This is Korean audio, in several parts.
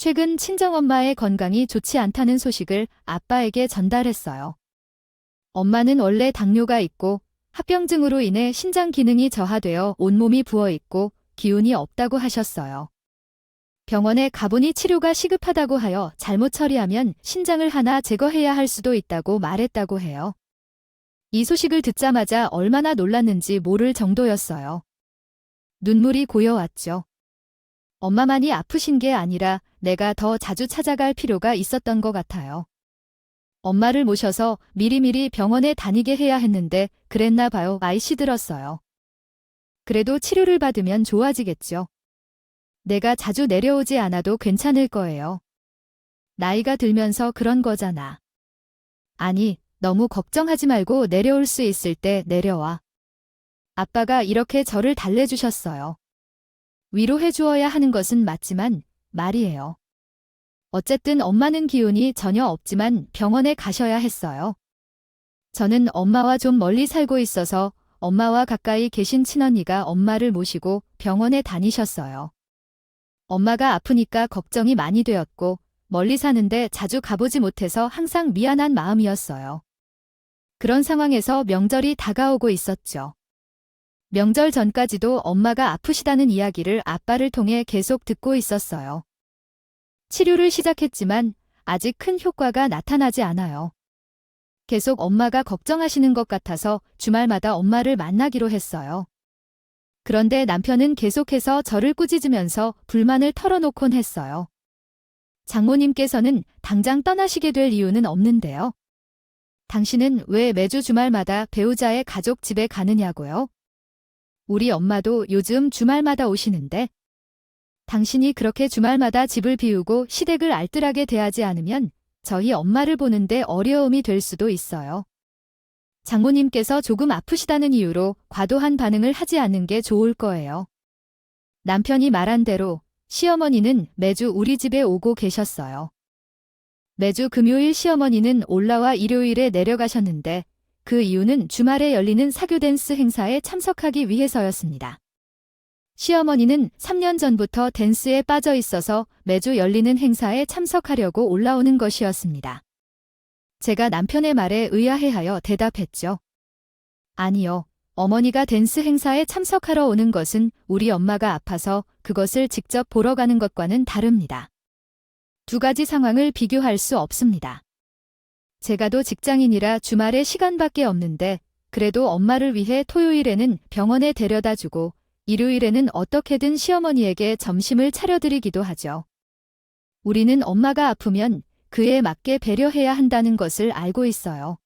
최근 친정엄마의 건강이 좋지 않다는 소식을 아빠에게 전달했어요. 엄마는 원래 당뇨가 있고 합병증으로 인해 신장 기능이 저하되어 온몸이 부어있고 기운이 없다고 하셨어요. 병원에 가보니 치료가 시급하다고 하여 잘못 처리하면 신장을 하나 제거해야 할 수도 있다고 말했다고 해요. 이 소식을 듣자마자 얼마나 놀랐는지 모를 정도였어요. 눈물이 고여왔죠. 엄마만이 아프신 게 아니라 내가 더 자주 찾아갈 필요가 있었던 것 같아요. 엄마를 모셔서 미리미리 병원에 다니게 해야 했는데 그랬나 봐요. 시들었어요. 그래도 치료를 받으면 좋아지겠죠. 내가 자주 내려오지 않아도 괜찮을 거예요. 나이가 들면서 그런 거잖아. 아니, 너무 걱정하지 말고 내려올 수 있을 때 내려와. 아빠가 이렇게 저를 달래주셨어요. 위로해 주어야 하는 것은 맞지만 말이에요. 어쨌든 엄마는 기운이 전혀 없지만 병원에 가셔야 했어요. 저는 엄마와 좀 멀리 살고 있어서 엄마와 가까이 계신 친언니가 엄마를 모시고 병원에 다니셨어요. 엄마가 아프니까 걱정이 많이 되었고 멀리 사는데 자주 가보지 못해서 항상 미안한 마음이었어요. 그런 상황에서 명절이 다가오고 있었죠. 명절 전까지도 엄마가 아프시다는 이야기를 아빠를 통해 계속 듣고 있었어요. 치료를 시작했지만 아직 큰 효과가 나타나지 않아요. 계속 엄마가 걱정하시는 것 같아서 주말마다 엄마를 만나기로 했어요. 그런데 남편은 계속해서 저를 꾸짖으면서 불만을 털어놓곤 했어요. 장모님께서는 당장 떠나시게 될 이유는 없는데요. 당신은 왜 매주 주말마다 배우자의 가족 집에 가느냐고요? 우리 엄마도 요즘 주말마다 오시는데 당신이 그렇게 주말마다 집을 비우고 시댁을 알뜰하게 대하지 않으면 저희 엄마를 보는데 어려움이 될 수도 있어요. 장모님께서 조금 아프시다는 이유로 과도한 반응을 하지 않는 게 좋을 거예요. 남편이 말한 대로 시어머니는 매주 우리 집에 오고 계셨어요. 매주 금요일 시어머니는 올라와 일요일에 내려가셨는데 그 이유는 주말에 열리는 사교 댄스 행사에 참석하기 위해서였습니다. 시어머니는 3년 전부터 댄스에 빠져 있어서 매주 열리는 행사에 참석하려고 올라오는 것이었습니다. 제가 남편의 말에 의아해하여 대답했죠. 아니요, 어머니가 댄스 행사에 참석하러 오는 것은 우리 엄마가 아파서 그것을 직접 보러 가는 것과는 다릅니다. 두 가지 상황을 비교할 수 없습니다. 제가도 직장인이라 주말에 시간밖에 없는데 그래도 엄마를 위해 토요일에는 병원에 데려다 주고 일요일에는 어떻게든 시어머니에게 점심을 차려드리기도 하죠. 우리는 엄마가 아프면 그에 맞게 배려해야 한다는 것을 알고 있어요.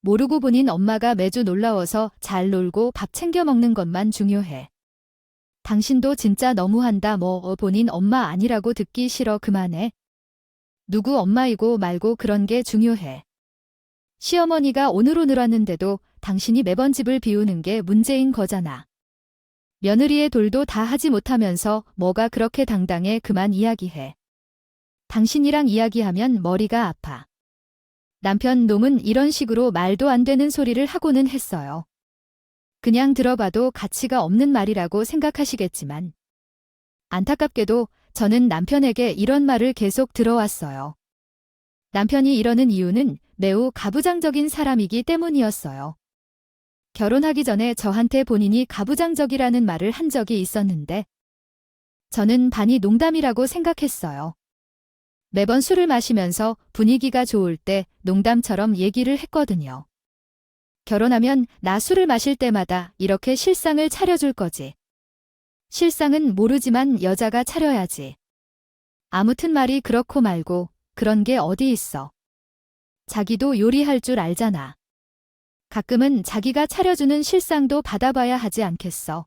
모르고 보닌 엄마가 매주 놀라워서 잘 놀고 밥 챙겨 먹는 것만 중요해. 당신도 진짜 너무한다. 본인 엄마 아니라고 듣기 싫어. 그만해. 누구 엄마이고 말고 그런 게 중요해. 시어머니가 오늘 왔는데도 당신이 매번 집을 비우는 게 문제인 거잖아. 며느리의 돌도 다 하지 못하면서 뭐가 그렇게 당당해. 그만 이야기해. 당신이랑 이야기하면 머리가 아파. 남편 놈은 이런 식으로 말도 안 되는 소리를 하고는 했어요. 그냥 들어봐도 가치가 없는 말이라고 생각하시겠지만 안타깝게도 저는 남편에게 이런 말을 계속 들어왔어요. 남편이 이러는 이유는 매우 가부장적인 사람이기 때문이었어요. 결혼하기 전에 저한테 본인이 가부장적이라는 말을 한 적이 있었는데 저는 반이 농담이라고 생각했어요. 매번 술을 마시면서 분위기가 좋을 때 농담처럼 얘기를 했거든요. 결혼하면 나 술을 마실 때마다 이렇게 실상을 차려줄 거지. 실상은 모르지만 여자가 차려야지. 아무튼 말이 그렇고 말고 그런 게 어디 있어. 자기도 요리할 줄 알잖아. 가끔은 자기가 차려주는 실상도 받아봐야 하지 않겠어.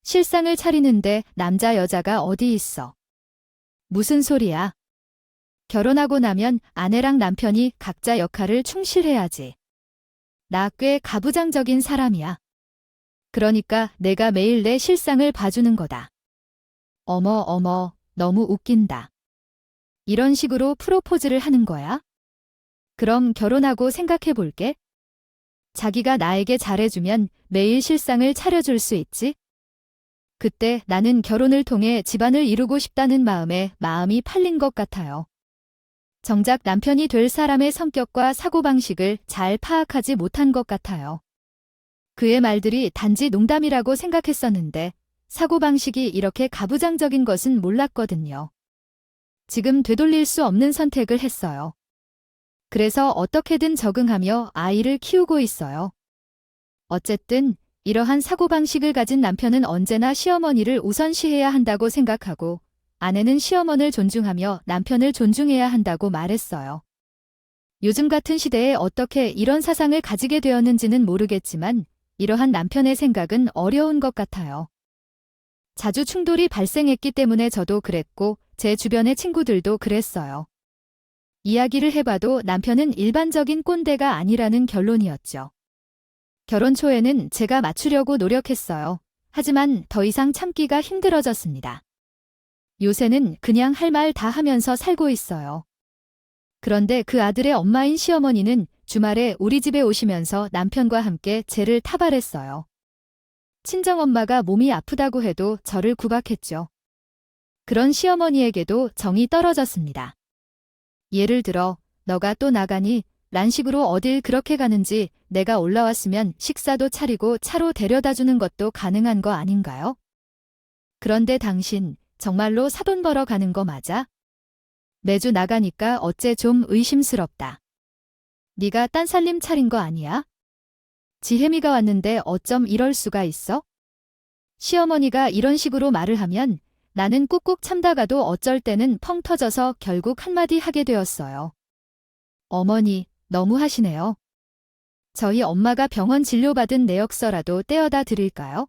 실상을 차리는데 남자 여자가 어디 있어. 무슨 소리야. 결혼하고 나면 아내랑 남편이 각자 역할을 충실해야지. 나 꽤 가부장적인 사람이야. 그러니까 내가 매일 내 실상을 봐주는 거다. 어머, 너무 웃긴다. 이런 식으로 프로포즈를 하는 거야? 그럼 결혼하고 생각해 볼게. 자기가 나에게 잘해주면 매일 실상을 차려줄 수 있지? 그때 나는 결혼을 통해 집안을 이루고 싶다는 마음에 마음이 팔린 것 같아요. 정작 남편이 될 사람의 성격과 사고방식을 잘 파악하지 못한 것 같아요. 그의 말들이 단지 농담이라고 생각했었는데 사고방식이 이렇게 가부장적인 것은 몰랐거든요. 지금 되돌릴 수 없는 선택을 했어요. 그래서 어떻게든 적응하며 아이를 키우고 있어요. 어쨌든 이러한 사고방식을 가진 남편은 언제나 시어머니를 우선시해야 한다고 생각하고 아내는 시어머니를 존중하며 남편을 존중해야 한다고 말했어요. 요즘 같은 시대에 어떻게 이런 사상을 가지게 되었는지는 모르겠지만 이러한 남편의 생각은 어려운 것 같아요. 자주 충돌이 발생했기 때문에 저도 그랬고 제 주변의 친구들도 그랬어요. 이야기를 해봐도 남편은 일반적인 꼰대가 아니라는 결론이었죠. 결혼 초에는 제가 맞추려고 노력했어요. 하지만 더 이상 참기가 힘들어졌습니다. 요새는 그냥 할 말 다 하면서 살고 있어요. 그런데 그 아들의 엄마인 시어머니는 주말에 우리 집에 오시면서 남편과 함께 제를 타발했어요. 친정엄마가 몸이 아프다고 해도 저를 구박했죠. 그런 시어머니에게도 정이 떨어졌습니다. 예를 들어 너가 또 나가니? 란 식으로 어딜 그렇게 가는지 내가 올라왔으면 식사도 차리고 차로 데려다 주는 것도 가능한 거 아닌가요? 그런데 당신 정말로 사돈 벌어 가는 거 맞아? 매주 나가니까 어째 좀 의심스럽다. 네가 딴 살림 차린 거 아니야? 지혜미가 왔는데 어쩜 이럴 수가 있어? 시어머니가 이런 식으로 말을 하면 나는 꾹꾹 참다가도 어쩔 때는 펑 터져서 결국 한마디 하게 되었어요. 어머니, 너무 하시네요. 저희 엄마가 병원 진료받은 내역서라도 떼어다 드릴까요?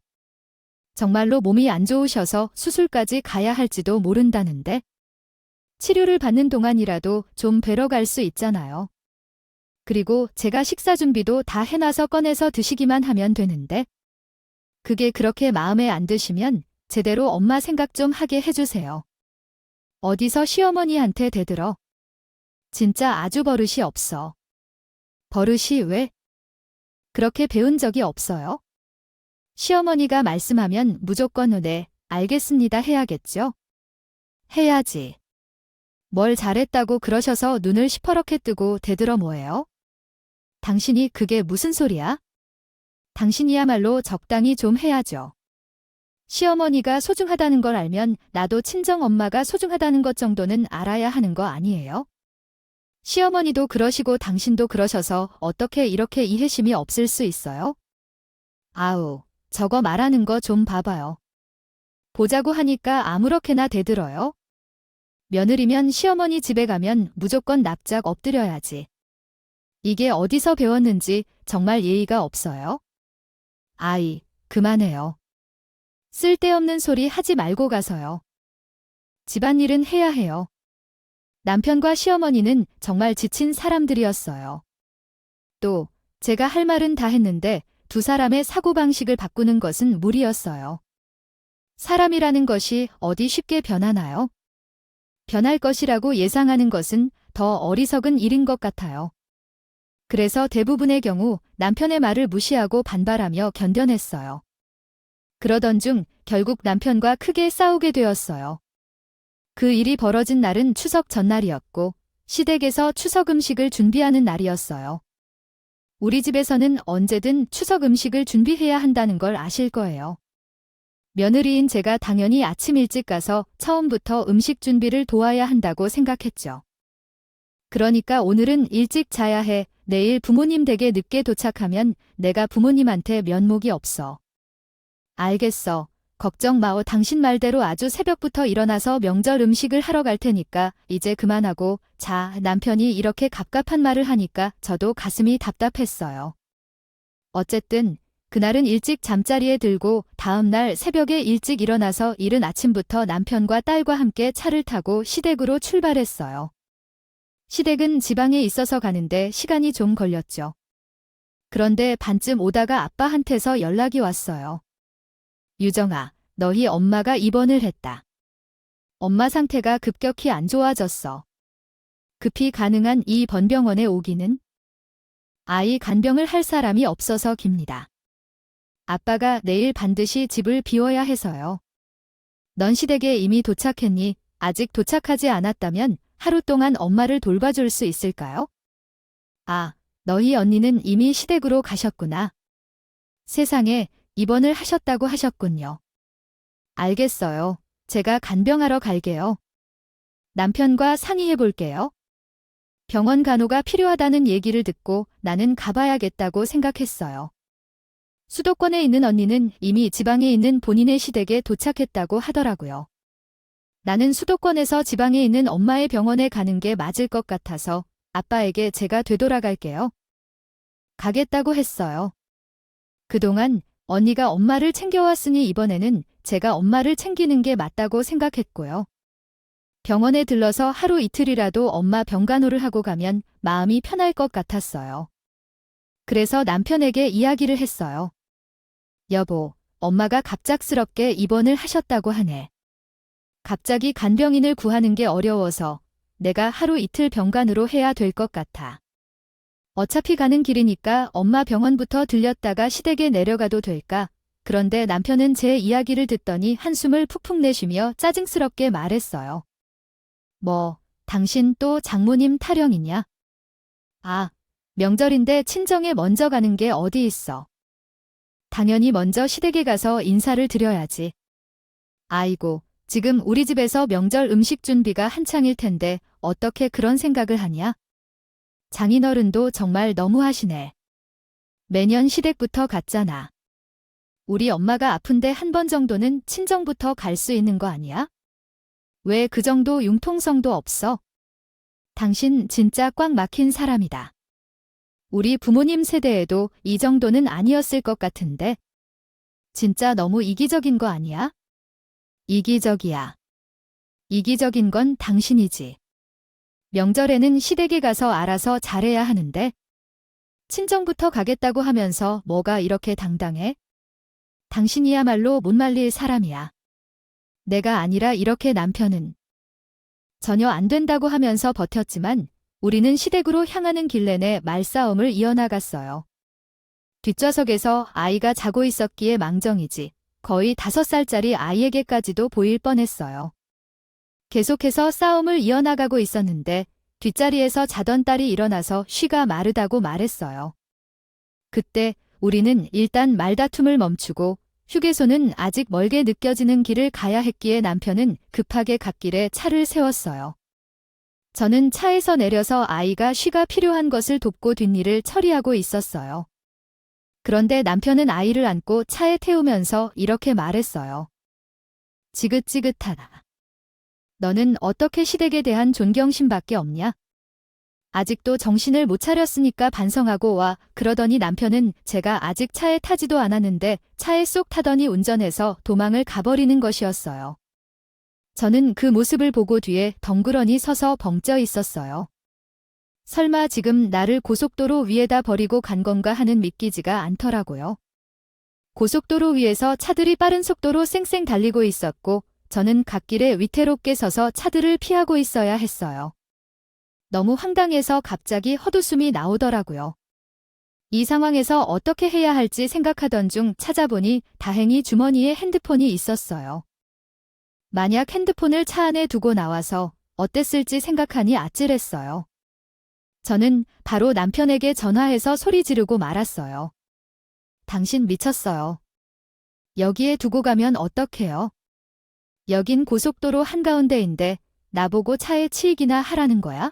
정말로 몸이 안 좋으셔서 수술까지 가야 할지도 모른다는데. 치료를 받는 동안이라도 좀 뵈러 갈 수 있잖아요. 그리고 제가 식사 준비도 다 해놔서 꺼내서 드시기만 하면 되는데. 그게 그렇게 마음에 안 드시면 제대로 엄마 생각 좀 하게 해주세요. 어디서 시어머니한테 대들어. 진짜 아주 버릇이 없어. 버릇이 왜? 그렇게 배운 적이 없어요? 시어머니가 말씀하면 무조건 네, 알겠습니다 해야겠죠? 해야지. 뭘 잘했다고 그러셔서 눈을 시퍼렇게 뜨고 대들어 뭐예요? 당신이 그게 무슨 소리야? 당신이야말로 적당히 좀 해야죠. 시어머니가 소중하다는 걸 알면 나도 친정엄마가 소중하다는 것 정도는 알아야 하는 거 아니에요? 시어머니도 그러시고 당신도 그러셔서 어떻게 이렇게 이해심이 없을 수 있어요? 아우, 저거 말하는 거 좀 봐봐요. 보자고 하니까 아무렇게나 대들어요? 며느리면 시어머니 집에 가면 무조건 납작 엎드려야지. 이게 어디서 배웠는지 정말 예의가 없어요? 아이, 그만해요. 쓸데없는 소리 하지 말고 가서요. 집안일은 해야 해요. 남편과 시어머니는 정말 지친 사람들이었어요. 또 제가 할 말은 다 했는데 두 사람의 사고방식을 바꾸는 것은 무리였어요. 사람이라는 것이 어디 쉽게 변하나요? 변할 것이라고 예상하는 것은 더 어리석은 일인 것 같아요. 그래서 대부분의 경우 남편의 말을 무시하고 반발하며 견뎌냈어요. 그러던 중 결국 남편과 크게 싸우게 되었어요. 그 일이 벌어진 날은 추석 전날이었고 시댁에서 추석 음식을 준비하는 날이었어요. 우리 집에서는 언제든 추석 음식을 준비해야 한다는 걸 아실 거예요. 며느리인 제가 당연히 아침 일찍 가서 처음부터 음식 준비를 도와야 한다고 생각했죠. 그러니까 오늘은 일찍 자야 해. 내일 부모님 댁에 늦게 도착하면 내가 부모님한테 면목이 없어. 알겠어. 걱정 마오. 당신 말대로 아주 새벽부터 일어나서 명절 음식을 하러 갈 테니까 이제 그만하고 자. 남편이 이렇게 갑갑한 말을 하니까 저도 가슴이 답답했어요. 어쨌든 그날은 일찍 잠자리에 들고 다음날 새벽에 일찍 일어나서 이른 아침부터 남편과 딸과 함께 차를 타고 시댁으로 출발했어요. 시댁은 지방에 있어서 가는데 시간이 좀 걸렸죠. 그런데 반쯤 오다가 아빠한테서 연락이 왔어요. 유정아, 너희 엄마가 입원을 했다. 엄마 상태가 급격히 안 좋아졌어. 급히 가능한 이 번병원에 오기는? 아이 간병을 할 사람이 없어서 깁니다. 아빠가 내일 반드시 집을 비워야 해서요. 넌 시댁에 이미 도착했니? 아직 도착하지 않았다면 하루 동안 엄마를 돌봐줄 수 있을까요? 아, 너희 언니는 이미 시댁으로 가셨구나. 세상에, 입원을 하셨다고 하셨군요. 알겠어요. 제가 간병하러 갈게요. 남편과 상의해 볼게요. 병원 간호가 필요하다는 얘기를 듣고 나는 가봐야겠다고 생각했어요. 수도권에 있는 언니는 이미 지방에 있는 본인의 시댁에 도착했다고 하더라고요. 나는 수도권에서 지방에 있는 엄마의 병원에 가는 게 맞을 것 같아서 아빠에게 제가 되돌아갈게요. 가겠다고 했어요. 그동안 언니가 엄마를 챙겨왔으니 이번에는 제가 엄마를 챙기는 게 맞다고 생각했고요. 병원에 들러서 하루 이틀이라도 엄마 병간호를 하고 가면 마음이 편할 것 같았어요. 그래서 남편에게 이야기를 했어요. 여보, 엄마가 갑작스럽게 입원을 하셨다고 하네. 갑자기 간병인을 구하는 게 어려워서 내가 하루 이틀 병간호로 해야 될 것 같아. 어차피 가는 길이니까 엄마 병원부터 들렸다가 시댁에 내려가도 될까? 그런데 남편은 제 이야기를 듣더니 한숨을 푹푹 내쉬며 짜증스럽게 말했어요. 뭐, 당신 또 장모님 타령이냐? 아, 명절인데 친정에 먼저 가는 게 어디 있어. 당연히 먼저 시댁에 가서 인사를 드려야지. 아이고, 지금 우리 집에서 명절 음식 준비가 한창일 텐데 어떻게 그런 생각을 하냐? 장인어른도 정말 너무하시네. 매년 시댁부터 갔잖아. 우리 엄마가 아픈데 한 번 정도는 친정부터 갈 수 있는 거 아니야? 왜 그 정도 융통성도 없어? 당신 진짜 꽉 막힌 사람이다. 우리 부모님 세대에도 이 정도는 아니었을 것 같은데. 진짜 너무 이기적인 거 아니야? 이기적이야. 이기적인 건 당신이지. 명절에는 시댁에 가서 알아서 잘해야 하는데. 친정부터 가겠다고 하면서 뭐가 이렇게 당당해? 당신이야말로 못 말릴 사람이야. 내가 아니라 이렇게 남편은 전혀 안 된다고 하면서 버텼지만 우리는 시댁으로 향하는 길 내내 말싸움을 이어나갔어요. 뒷좌석에서 아이가 자고 있었기에 망정이지 거의 5살짜리 아이에게까지도 보일 뻔했어요. 계속해서 싸움을 이어나가고 있었는데 뒷자리에서 자던 딸이 일어나서 쉬가 마르다고 말했어요. 그때 우리는 일단 말다툼을 멈추고 휴게소는 아직 멀게 느껴지는 길을 가야 했기에 남편은 급하게 갓길에 차를 세웠어요. 저는 차에서 내려서 아이가 쉬가 필요한 것을 돕고 뒷일을 처리하고 있었어요. 그런데 남편은 아이를 안고 차에 태우면서 이렇게 말했어요. 지긋지긋하다. 너는 어떻게 시댁에 대한 존경심밖에 없냐? 아직도 정신을 못 차렸으니까 반성하고 와. 그러더니 남편은 제가 아직 차에 타지도 않았는데 차에 쏙 타더니 운전해서 도망을 가버리는 것이었어요. 저는 그 모습을 보고 뒤에 덩그러니 서서 벙쪄 있었어요. 설마 지금 나를 고속도로 위에다 버리고 간 건가 하는 믿기지가 않더라고요. 고속도로 위에서 차들이 빠른 속도로 쌩쌩 달리고 있었고 저는 갓길에 위태롭게 서서 차들을 피하고 있어야 했어요. 너무 황당해서 갑자기 헛웃음이 나오더라고요. 이 상황에서 어떻게 해야 할지 생각하던 중 찾아보니 다행히 주머니에 핸드폰이 있었어요. 만약 핸드폰을 차 안에 두고 나와서 어땠을지 생각하니 아찔했어요. 저는 바로 남편에게 전화해서 소리 지르고 말았어요. 당신 미쳤어요. 여기에 두고 가면 어떡해요? 여긴 고속도로 한가운데인데 나보고 차에 치이기나 하라는 거야?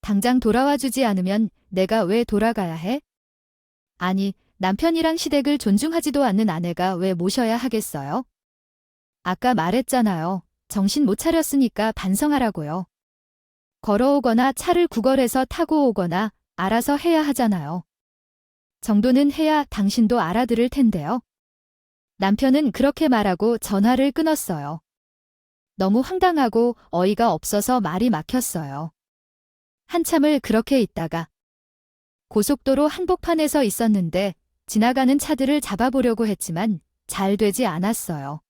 당장 돌아와 주지 않으면 내가 왜 돌아가야 해? 아니, 남편이랑 시댁을 존중하지도 않는 아내가 왜 모셔야 하겠어요? 아까 말했잖아요. 정신 못 차렸으니까 반성하라고요. 걸어오거나 차를 구걸해서 타고 오거나 알아서 해야 하잖아요. 정도는 해야 당신도 알아들을 텐데요. 남편은 그렇게 말하고 전화를 끊었어요. 너무 황당하고 어이가 없어서 말이 막혔어요. 한참을 그렇게 있다가 고속도로 한복판에 서 있었는데 지나가는 차들을 잡아보려고 했지만 잘 되지 않았어요.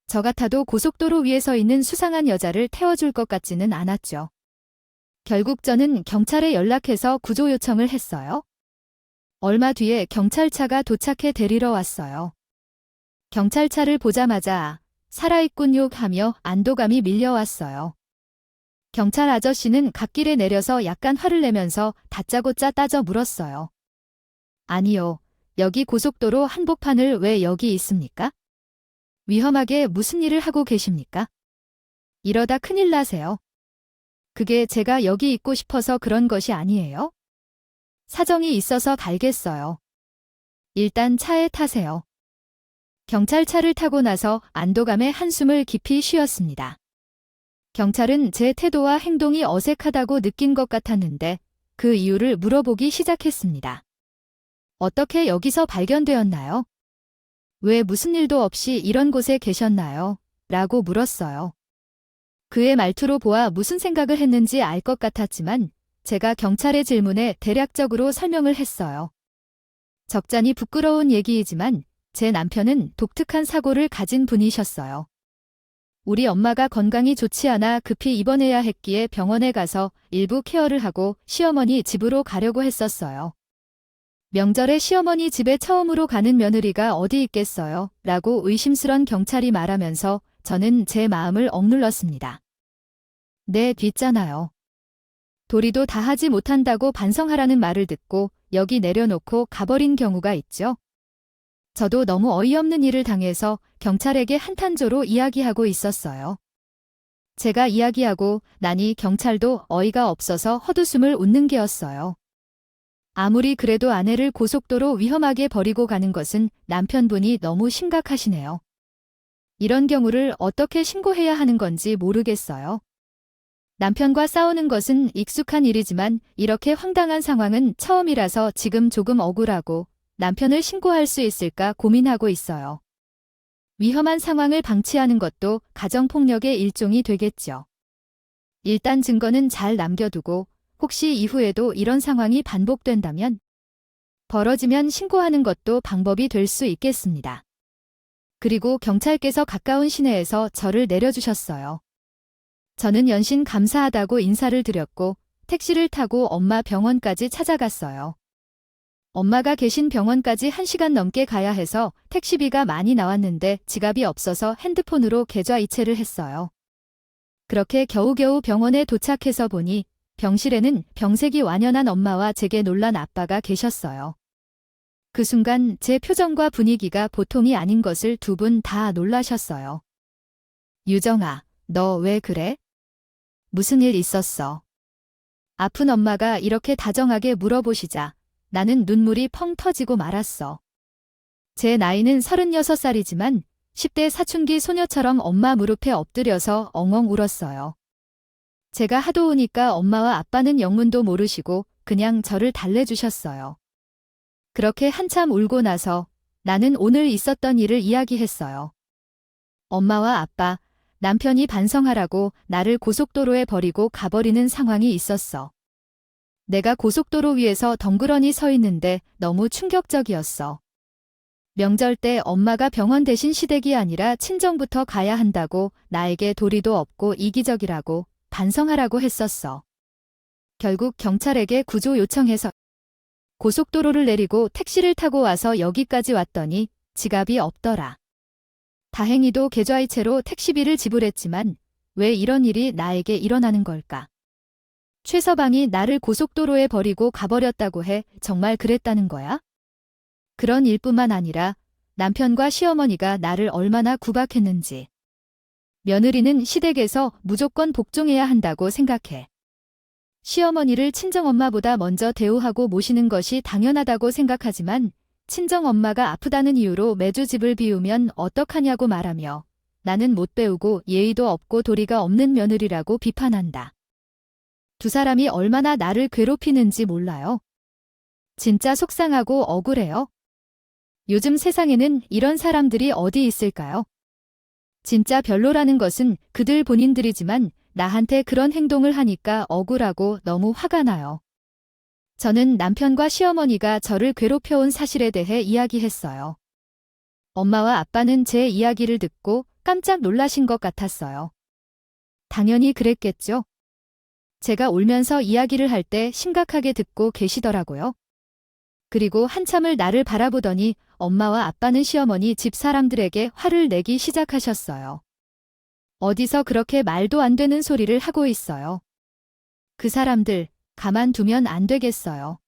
저 같아도 고속도로 위에 서 있는 수상한 여자를 태워줄 것 같지는 않았죠. 결국 저는 경찰에 연락해서 구조 요청을 했어요. 얼마 뒤에 경찰차가 도착해 데리러 왔어요. 경찰차를 보자마자 살아있군요 하며 안도감이 밀려왔어요. 경찰 아저씨는 갓길에 내려서 약간 화를 내면서 다짜고짜 따져 물었어요. 아니요, 여기 고속도로 한복판을 왜 여기 있습니까? 위험하게 무슨 일을 하고 계십니까? 이러다 큰일 나세요. 그게 제가 여기 있고 싶어서 그런 것이 아니에요? 사정이 있어서 갈겠어요. 일단 차에 타세요. 경찰차를 타고 나서 안도감에 한숨을 깊이 쉬었습니다. 경찰은 제 태도와 행동이 어색하다고 느낀 것 같았는데 그 이유를 물어보기 시작했습니다. 어떻게 여기서 발견되었나요? 왜 무슨 일도 없이 이런 곳에 계셨나요? 라고 물었어요. 그의 말투로 보아 무슨 생각을 했는지 알 것 같았지만 제가 경찰의 질문에 대략적으로 설명을 했어요. 적잖이 부끄러운 얘기이지만 제 남편은 독특한 사고를 가진 분이셨어요. 우리 엄마가 건강이 좋지 않아 급히 입원해야 했기에 병원에 가서 일부 케어를 하고 시어머니 집으로 가려고 했었어요. 명절에 시어머니 집에 처음으로 가는 며느리가 어디 있겠어요? 라고 의심스런 경찰이 말하면서 저는 제 마음을 억눌렀습니다. 네, 뒷잖아요. 도리도 다 하지 못한다고 반성하라는 말을 듣고 여기 내려놓고 가버린 경우가 있죠. 저도 너무 어이없는 일을 당해서 경찰에게 한탄조로 이야기하고 있었어요. 제가 이야기하고 나니 경찰도 어이가 없어서 헛웃음을 웃는 게였어요. 아무리 그래도 아내를 고속도로 위험하게 버리고 가는 것은 남편분이 너무 심각하시네요. 이런 경우를 어떻게 신고해야 하는 건지 모르겠어요. 남편과 싸우는 것은 익숙한 일이지만 이렇게 황당한 상황은 처음이라서 지금 조금 억울하고 남편을 신고할 수 있을까 고민하고 있어요. 위험한 상황을 방치하는 것도 가정폭력의 일종이 되겠죠. 일단 증거는 잘 남겨두고 혹시 이후에도 이런 상황이 반복된다면 벌어지면 신고하는 것도 방법이 될 수 있겠습니다. 그리고 경찰께서 가까운 시내에서 저를 내려주셨어요. 저는 연신 감사하다고 인사를 드렸고 택시를 타고 엄마 병원까지 찾아갔어요. 엄마가 계신 병원까지 1시간 넘게 가야 해서 택시비가 많이 나왔는데 지갑이 없어서 핸드폰으로 계좌이체를 했어요. 그렇게 겨우겨우 병원에 도착해서 보니 병실에는 병색이 완연한 엄마와 제게 놀란 아빠가 계셨어요. 그 순간 제 표정과 분위기가 보통이 아닌 것을 두 분 다 놀라셨어요. 유정아, 너 왜 그래? 무슨 일 있었어? 아픈 엄마가 이렇게 다정하게 물어보시자 나는 눈물이 펑 터지고 말았어. 제 나이는 36살이지만 10대 사춘기 소녀처럼 엄마 무릎에 엎드려서 엉엉 울었어요. 제가 하도 우니까 엄마와 아빠는 영문도 모르시고 그냥 저를 달래주셨어요. 그렇게 한참 울고 나서 나는 오늘 있었던 일을 이야기했어요. 엄마와 아빠, 남편이 반성하라고 나를 고속도로에 버리고 가버리는 상황이 있었어. 내가 고속도로 위에서 덩그러니 서 있는데 너무 충격적이었어. 명절 때 엄마가 병원 대신 시댁이 아니라 친정부터 가야 한다고 나에게 도리도 없고 이기적이라고 반성하라고 했었어. 결국 경찰에게 구조 요청해서 고속도로를 내리고 택시를 타고 와서 여기까지 왔더니 지갑이 없더라. 다행히도 계좌이체로 택시비를 지불했지만 왜 이런 일이 나에게 일어나는 걸까? 최서방이 나를 고속도로에 버리고 가버렸다고 해 정말 그랬다는 거야? 그런 일뿐만 아니라 남편과 시어머니가 나를 얼마나 구박했는지. 며느리는 시댁에서 무조건 복종해야 한다고 생각해. 시어머니를 친정엄마보다 먼저 대우하고 모시는 것이 당연하다고 생각하지만 친정엄마가 아프다는 이유로 매주 집을 비우면 어떡하냐고 말하며 나는 못 배우고 예의도 없고 도리가 없는 며느리라고 비판한다. 두 사람이 얼마나 나를 괴롭히는지 몰라요. 진짜 속상하고 억울해요. 요즘 세상에는 이런 사람들이 어디 있을까요? 진짜 별로라는 것은 그들 본인들이지만 나한테 그런 행동을 하니까 억울하고 너무 화가 나요. 저는 남편과 시어머니가 저를 괴롭혀온 사실에 대해 이야기했어요. 엄마와 아빠는 제 이야기를 듣고 깜짝 놀라신 것 같았어요. 당연히 그랬겠죠. 제가 울면서 이야기를 할 때 심각하게 듣고 계시더라고요. 그리고 한참을 나를 바라보더니 엄마와 아빠는 시어머니 집 사람들에게 화를 내기 시작하셨어요. 어디서 그렇게 말도 안 되는 소리를 하고 있어요. 그 사람들 가만두면 안 되겠어요.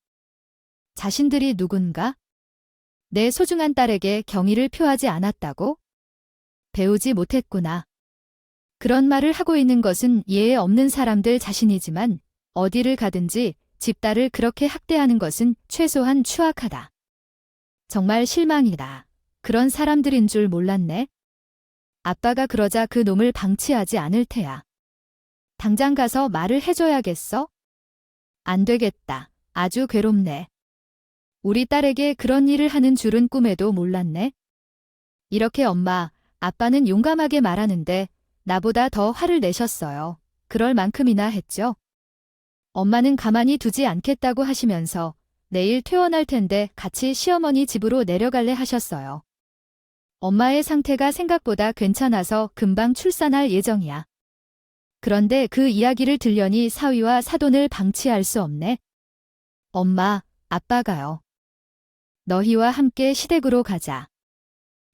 자신들이 누군가? 내 소중한 딸에게 경의를 표하지 않았다고? 배우지 못했구나. 그런 말을 하고 있는 것은 예에 없는 사람들 자신이지만 어디를 가든지 집딸을 그렇게 학대하는 것은 최소한 추악하다. 정말 실망이다. 그런 사람들인 줄 몰랐네. 아빠가 그러자 그 놈을 방치하지 않을 테야. 당장 가서 말을 해줘야겠어? 안 되겠다. 아주 괴롭네. 우리 딸에게 그런 일을 하는 줄은 꿈에도 몰랐네. 이렇게 엄마, 아빠는 용감하게 말하는데 나보다 더 화를 내셨어요. 그럴 만큼이나 했죠. 엄마는 가만히 두지 않겠다고 하시면서 내일 퇴원할 텐데 같이 시어머니 집으로 내려갈래 하셨어요. 엄마의 상태가 생각보다 괜찮아서 금방 출산할 예정이야. 그런데 그 이야기를 들려니 사위와 사돈을 방치할 수 없네. 엄마, 아빠가요. 너희와 함께 시댁으로 가자.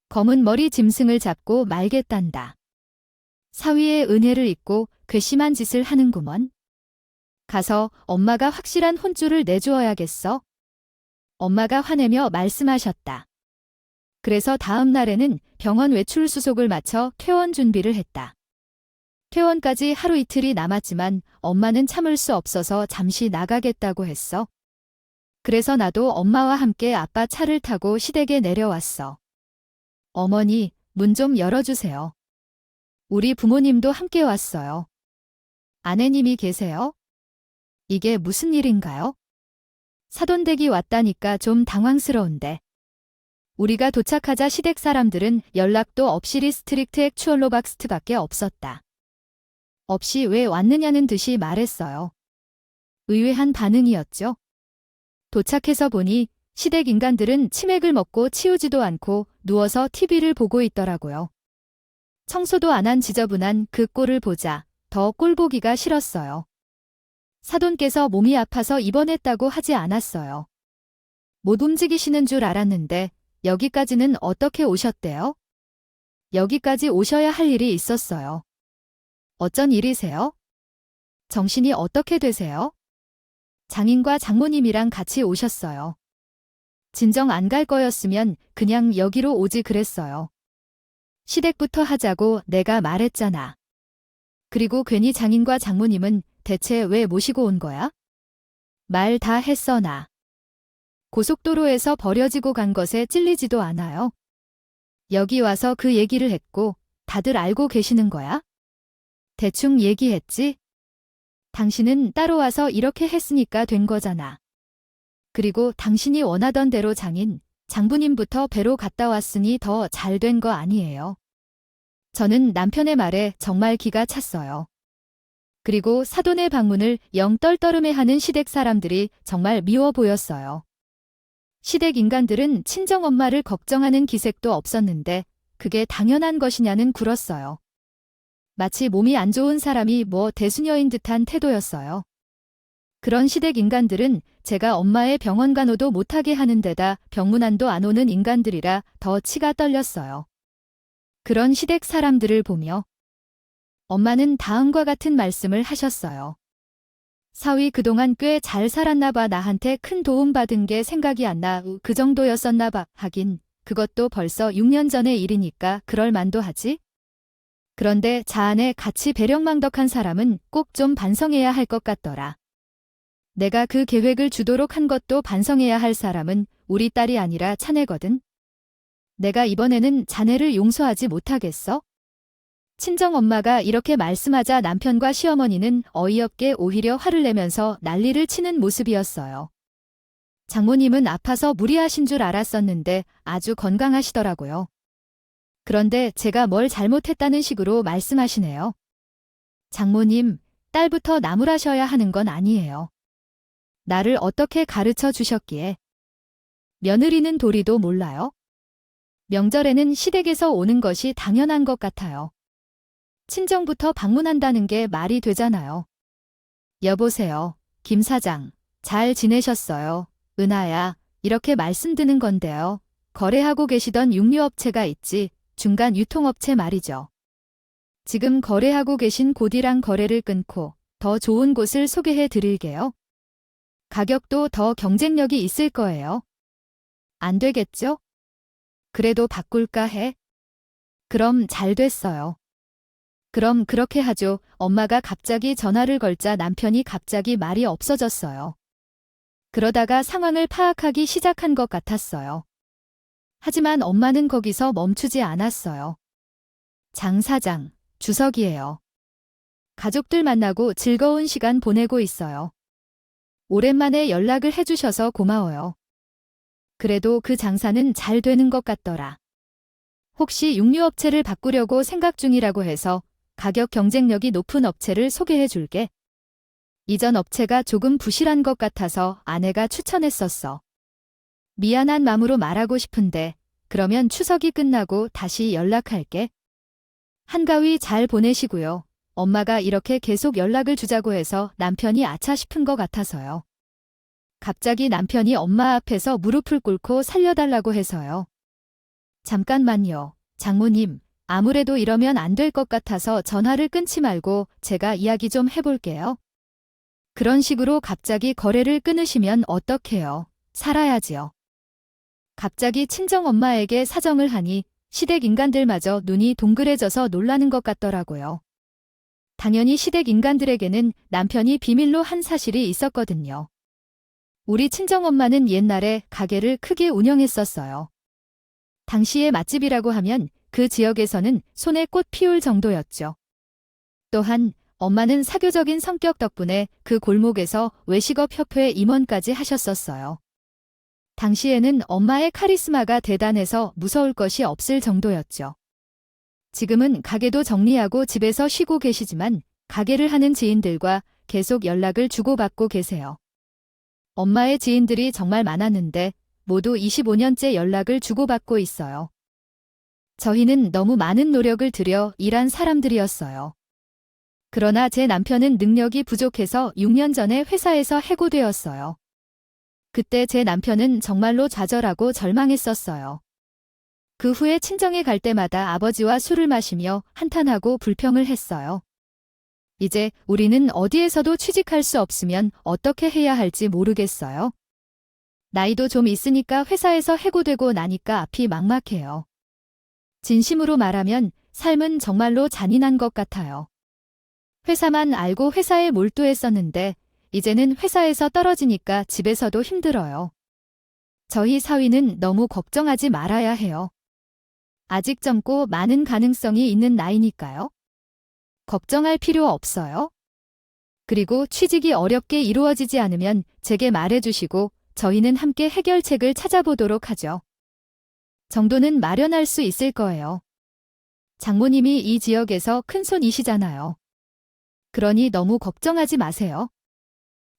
검은 머리 짐승을 잡고 말겠단다. 사위의 은혜를 잊고 괘씸한 짓을 하는구먼. 가서 엄마가 확실한 혼쭐을 내주어야겠어. 엄마가 화내며 말씀하셨다. 그래서 다음 날에는 병원 외출 수속을 마쳐 퇴원 준비를 했다. 퇴원까지 하루 이틀이 남았지만 엄마는 참을 수 없어서 잠시 나가겠다고 했어. 그래서 나도 엄마와 함께 아빠 차를 타고 시댁에 내려왔어. 어머니, 문 좀 열어주세요. 우리 부모님도 함께 왔어요. 아내님이 계세요? 이게 무슨 일인가요? 사돈댁이 왔다니까 좀 당황스러운데. 우리가 도착하자 시댁 사람들은 연락도 없이 리스트릭트 액츄얼로박스트밖에 없었다. 없이 왜 왔느냐는 듯이 말했어요. 의외한 반응이었죠. 도착해서 보니 시댁 인간들은 치맥을 먹고 치우지도 않고 누워서 TV를 보고 있더라고요. 청소도 안 한 지저분한 그 꼴을 보자 더 꼴 보기가 싫었어요. 사돈께서 몸이 아파서 입원했다고 하지 않았어요. 못 움직이시는 줄 알았는데 여기까지는 어떻게 오셨대요? 여기까지 오셔야 할 일이 있었어요. 어쩐 일이세요? 정신이 어떻게 되세요? 장인과 장모님이랑 같이 오셨어요. 진정 안 갈 거였으면 그냥 여기로 오지 그랬어요. 시댁부터 하자고 내가 말했잖아. 그리고 괜히 장인과 장모님은 대체 왜 모시고 온 거야? 말 다 했어 나. 고속도로에서 버려지고 간 것에 찔리지도 않아요. 여기 와서 그 얘기를 했고 다들 알고 계시는 거야? 대충 얘기했지? 당신은 따로 와서 이렇게 했으니까 된 거잖아. 그리고 당신이 원하던 대로 장인, 장부님부터 배로 갔다 왔으니 더 잘 된 거 아니에요. 저는 남편의 말에 정말 기가 찼어요. 그리고 사돈의 방문을 영 떨떠름해하는 시댁 사람들이 정말 미워 보였어요. 시댁 인간들은 친정엄마를 걱정하는 기색도 없었는데 그게 당연한 것이냐는 굴었어요. 마치 몸이 안 좋은 사람이 뭐 대수녀인 듯한 태도였어요. 그런 시댁 인간들은 제가 엄마의 병원 간호도 못하게 하는 데다 병문안도 안 오는 인간들이라 더 치가 떨렸어요. 그런 시댁 사람들을 보며 엄마는 다음과 같은 말씀을 하셨어요. 사위 그동안 꽤 잘 살았나 봐. 나한테 큰 도움 받은 게 생각이 안 나. 그 정도였었나 봐. 하긴 그것도 벌써 6년 전의 일이니까 그럴 만도 하지. 그런데 자안에 같이 배령망덕한 사람은 꼭 좀 반성해야 할 것 같더라. 내가 그 계획을 주도록 한 것도 반성해야 할 사람은 우리 딸이 아니라 자네거든. 내가 이번에는 자네를 용서하지 못하겠어? 친정엄마가 이렇게 말씀하자 남편과 시어머니는 어이없게 오히려 화를 내면서 난리를 치는 모습이었어요. 장모님은 아파서 무리하신 줄 알았었는데 아주 건강하시더라고요. 그런데 제가 뭘 잘못했다는 식으로 말씀하시네요. 장모님, 딸부터 나무라셔야 하는 건 아니에요. 나를 어떻게 가르쳐 주셨기에. 며느리는 도리도 몰라요? 명절에는 시댁에서 오는 것이 당연한 것 같아요. 친정부터 방문한다는 게 말이 되잖아요. 여보세요, 김 사장. 잘 지내셨어요? 은하야, 이렇게 말씀드는 건데요. 거래하고 계시던 육류업체가 있지, 중간 유통업체 말이죠. 지금 거래하고 계신 곳이랑 거래를 끊고 더 좋은 곳을 소개해 드릴게요. 가격도 더 경쟁력이 있을 거예요. 안 되겠죠? 그래도 바꿀까 해? 그럼 잘 됐어요. 그럼 그렇게 하죠. 엄마가 갑자기 전화를 걸자 남편이 갑자기 말이 없어졌어요. 그러다가 상황을 파악하기 시작한 것 같았어요. 하지만 엄마는 거기서 멈추지 않았어요. 장 사장, 주석이에요. 가족들 만나고 즐거운 시간 보내고 있어요. 오랜만에 연락을 해주셔서 고마워요. 그래도 그 장사는 잘 되는 것 같더라. 혹시 육류업체를 바꾸려고 생각 중이라고 해서 가격 경쟁력이 높은 업체를 소개해 줄게. 이전 업체가 조금 부실한 것 같아서 아내가 추천했었어. 미안한 마음으로 말하고 싶은데 그러면 추석이 끝나고 다시 연락할게. 한가위 잘 보내시고요. 엄마가 이렇게 계속 연락을 주자고 해서 남편이 아차 싶은 것 같아서요. 갑자기 남편이 엄마 앞에서 무릎을 꿇고 살려달라고 해서요. 잠깐만요. 장모님, 아무래도 이러면 안 될 것 같아서 전화를 끊지 말고 제가 이야기 좀 해볼게요. 그런 식으로 갑자기 거래를 끊으시면 어떡해요? 살아야지요. 갑자기 친정엄마에게 사정을 하니 시댁 인간들마저 눈이 동그래져서 놀라는 것 같더라고요. 당연히 시댁 인간들에게는 남편이 비밀로 한 사실이 있었거든요. 우리 친정엄마는 옛날에 가게를 크게 운영했었어요. 당시의 맛집이라고 하면 그 지역에서는 손에 꽃 피울 정도였죠. 또한 엄마는 사교적인 성격 덕분에 그 골목에서 외식업협회 임원까지 하셨었어요. 당시에는 엄마의 카리스마가 대단해서 무서울 것이 없을 정도였죠. 지금은 가게도 정리하고 집에서 쉬고 계시지만 가게를 하는 지인들과 계속 연락을 주고받고 계세요. 엄마의 지인들이 정말 많았는데 모두 25년째 연락을 주고받고 있어요. 저희는 너무 많은 노력을 들여 일한 사람들이었어요. 그러나 제 남편은 능력이 부족해서 6년 전에 회사에서 해고되었어요. 그때 제 남편은 정말로 좌절하고 절망했었어요. 그 후에 친정에 갈 때마다 아버지와 술을 마시며 한탄하고 불평을 했어요. 이제 우리는 어디에서도 취직할 수 없으면 어떻게 해야 할지 모르겠어요. 나이도 좀 있으니까 회사에서 해고되고 나니까 앞이 막막해요. 진심으로 말하면 삶은 정말로 잔인한 것 같아요. 회사만 알고 회사에 몰두했었는데 이제는 회사에서 떨어지니까 집에서도 힘들어요. 저희 사위는 너무 걱정하지 말아야 해요. 아직 젊고 많은 가능성이 있는 나이니까요. 걱정할 필요 없어요. 그리고 취직이 어렵게 이루어지지 않으면 제게 말해주시고 저희는 함께 해결책을 찾아보도록 하죠. 정도는 마련할 수 있을 거예요. 장모님이 이 지역에서 큰손이시잖아요. 그러니 너무 걱정하지 마세요.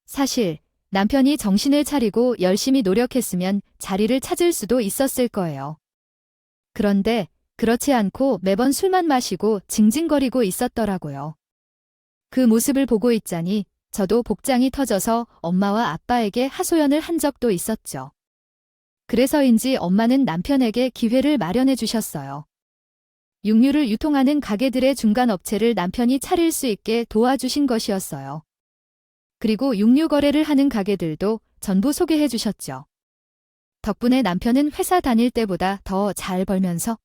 사실 남편이 정신을 차리고 열심히 노력했으면 자리를 찾을 수도 있었을 거예요. 그런데 그렇지 않고 매번 술만 마시고 징징거리고 있었더라고요. 그 모습을 보고 있자니 저도 복장이 터져서 엄마와 아빠에게 하소연을 한 적도 있었죠. 그래서인지 엄마는 남편에게 기회를 마련해 주셨어요. 육류를 유통하는 가게들의 중간 업체를 남편이 차릴 수 있게 도와주신 것이었어요. 그리고 육류 거래를 하는 가게들도 전부 소개해 주셨죠. 덕분에 남편은 회사 다닐 때보다 더 잘 벌면서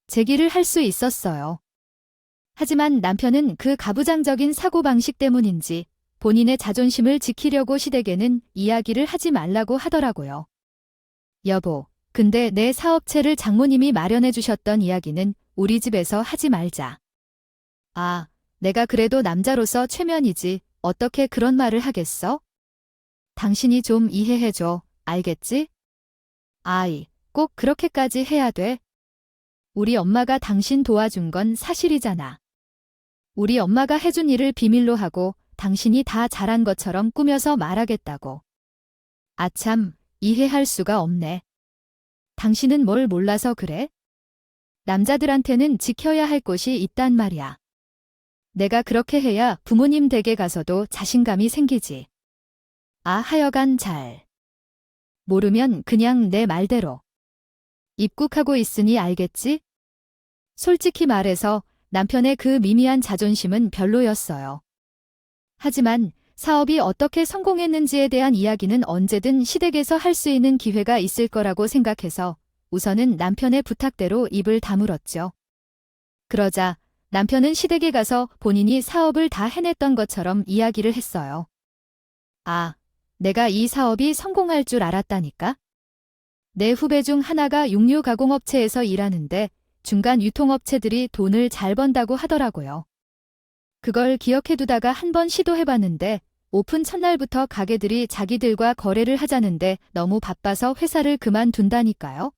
재기를 할 수 있었어요. 하지만 남편은 그 가부장적인 사고방식 때문인지 본인의 자존심을 지키려고 시댁에는 이야기를 하지 말라고 하더라고요. 여보, 근데 내 사업체를 장모님이 마련해 주셨던 이야기는 우리 집에서 하지 말자. 아, 내가 그래도 남자로서 최면이지 어떻게 그런 말을 하겠어? 당신이 좀 이해해줘, 알겠지? 아이, 꼭 그렇게까지 해야 돼? 우리 엄마가 당신 도와준 건 사실이잖아. 우리 엄마가 해준 일을 비밀로 하고 당신이 다 잘한 것처럼 꾸며서 말하겠다고. 아참, 이해할 수가 없네. 당신은 뭘 몰라서 그래? 남자들한테는 지켜야 할 곳이 있단 말이야. 내가 그렇게 해야 부모님 댁에 가서도 자신감이 생기지. 아, 하여간 잘 모르면 그냥 내 말대로. 입국하고 있으니 알겠지? 솔직히 말해서 남편의 그 미미한 자존심은 별로였어요. 하지만 사업이 어떻게 성공했는지에 대한 이야기는 언제든 시댁에서 할 수 있는 기회가 있을 거라고 생각해서 우선은 남편의 부탁대로 입을 다물었죠. 그러자 남편은 시댁에 가서 본인이 사업을 다 해냈던 것처럼 이야기를 했어요. 아, 내가 이 사업이 성공할 줄 알았다니까? 내 후배 중 하나가 육류 가공업체에서 일하는데 중간 유통업체들이 돈을 잘 번다고 하더라고요. 그걸 기억해두다가 한번 시도해봤는데 오픈 첫날부터 가게들이 자기들과 거래를 하자는데 너무 바빠서 회사를 그만둔다니까요.